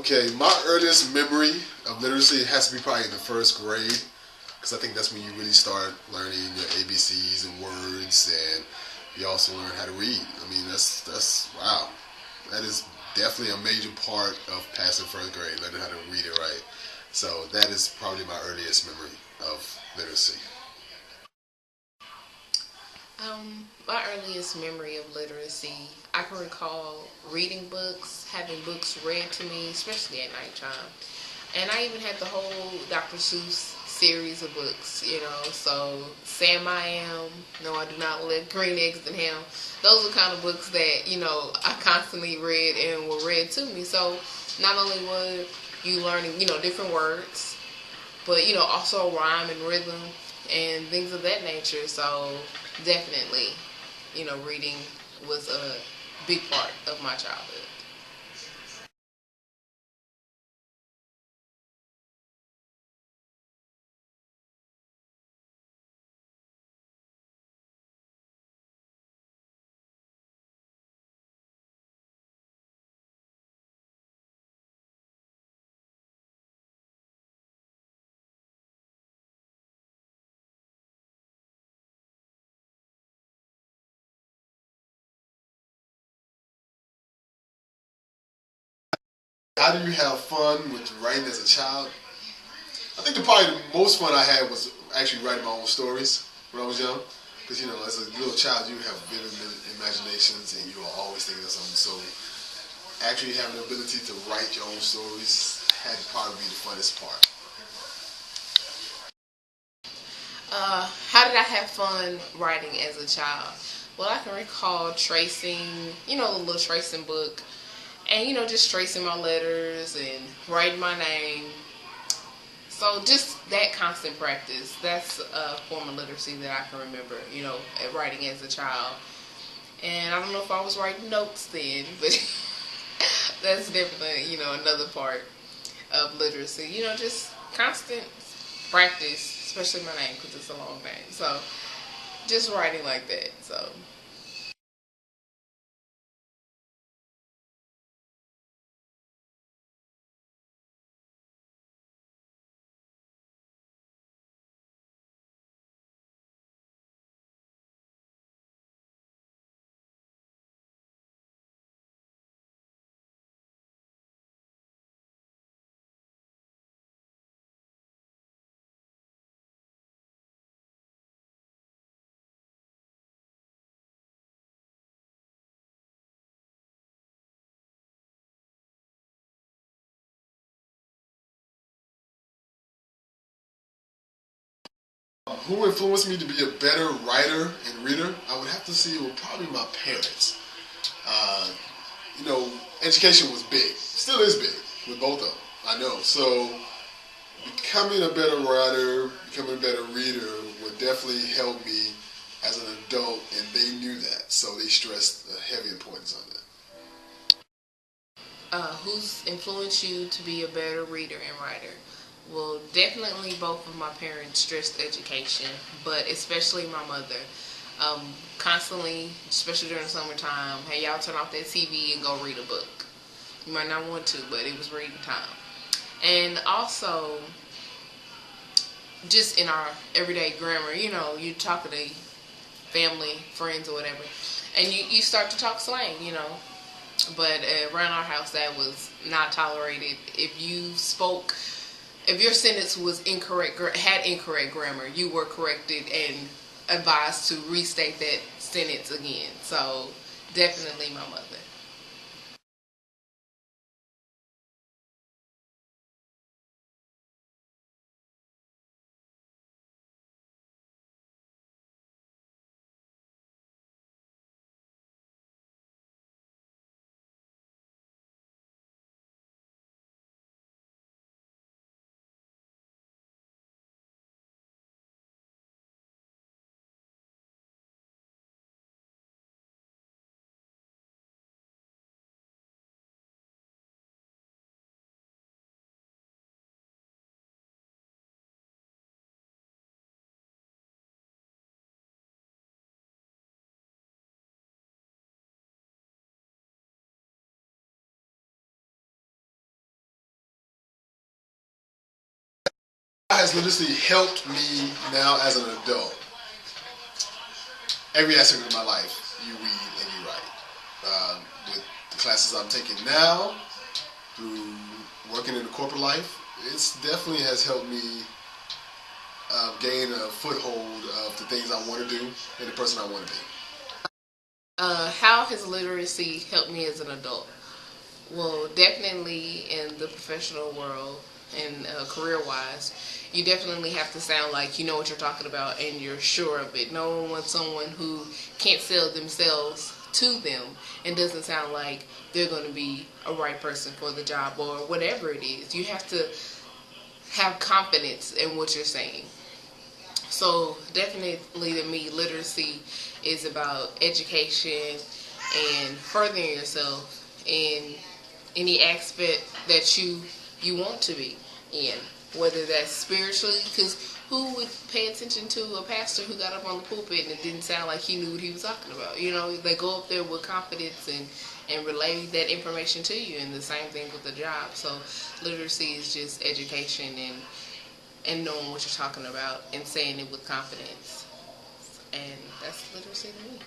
Okay, my earliest memory of literacy has to be probably in the first grade, because I think that's when you really start learning your ABCs and words, and you also learn how to read. I mean, that's wow, that is definitely a major part of passing first grade, learning how to read and write. So that is probably my earliest memory of literacy. My earliest memory of literacy, I can recall reading books, having books read to me, especially at nighttime. And I even had the whole Dr. Seuss series of books, So Sam I Am, No I Do Not Live, Green Eggs and Ham. Those are kind of books that, I constantly read and were read to me. So not only were you learning, different words, but, also rhyme and rhythm and things of that nature. So definitely, reading was a big part of my childhood. How do you have fun with writing as a child? I think probably the most fun I had was actually writing my own stories when I was young. Because, as a little child, you have vivid imaginations and you are always thinking of something. So, actually having the ability to write your own stories had to probably be the funnest part. How did I have fun writing as a child? Well, I can recall tracing, the little tracing book, and just tracing my letters and writing my name. So just that constant practice, that's a form of literacy that I can remember, at writing as a child. And I don't know if I was writing notes then, but that's definitely, another part of literacy. Just constant practice, especially my name because it's a long name. So just writing like that. So Who influenced me to be a better writer and reader? I would have to say it would probably my parents. Uh, you know, Education was big, still is big with both of them. I know. So becoming a better writer, becoming a better reader would definitely help me as an adult, and they knew that, so they stressed a heavy importance on that. who's influenced you to be a better reader and writer? Well, definitely both of my parents stressed education, but especially my mother. Constantly, especially during summertime, hey, y'all turn off that TV and go read a book. You might not want to, but it was reading time. And also, just in our everyday grammar, you talk to the family, friends, or whatever, and you start to talk slang, But around our house, that was not tolerated. If your sentence was incorrect, had incorrect grammar, you were corrected and advised to restate that sentence again. So definitely my mother. Has literacy helped me now as an adult? Every aspect of my life, you read and you write. With the classes I'm taking now, through working in the corporate life, it's definitely has helped me gain a foothold of the things I want to do and the person I want to be. How has literacy helped me as an adult? Well, definitely in the professional world and career-wise, you definitely have to sound like you know what you're talking about and you're sure of it. No one wants someone who can't sell themselves to them and doesn't sound like they're going to be a right person for the job or whatever it is. You have to have confidence in what you're saying. So definitely to me, literacy is about education and furthering yourself in any aspect that you want to be in, whether that's spiritually, because who would pay attention to a pastor who got up on the pulpit and it didn't sound like he knew what he was talking about? You know, they go up there with confidence and relay that information to you, and the same thing with the job. So literacy is just education and knowing what you're talking about and saying it with confidence, and that's literacy to me.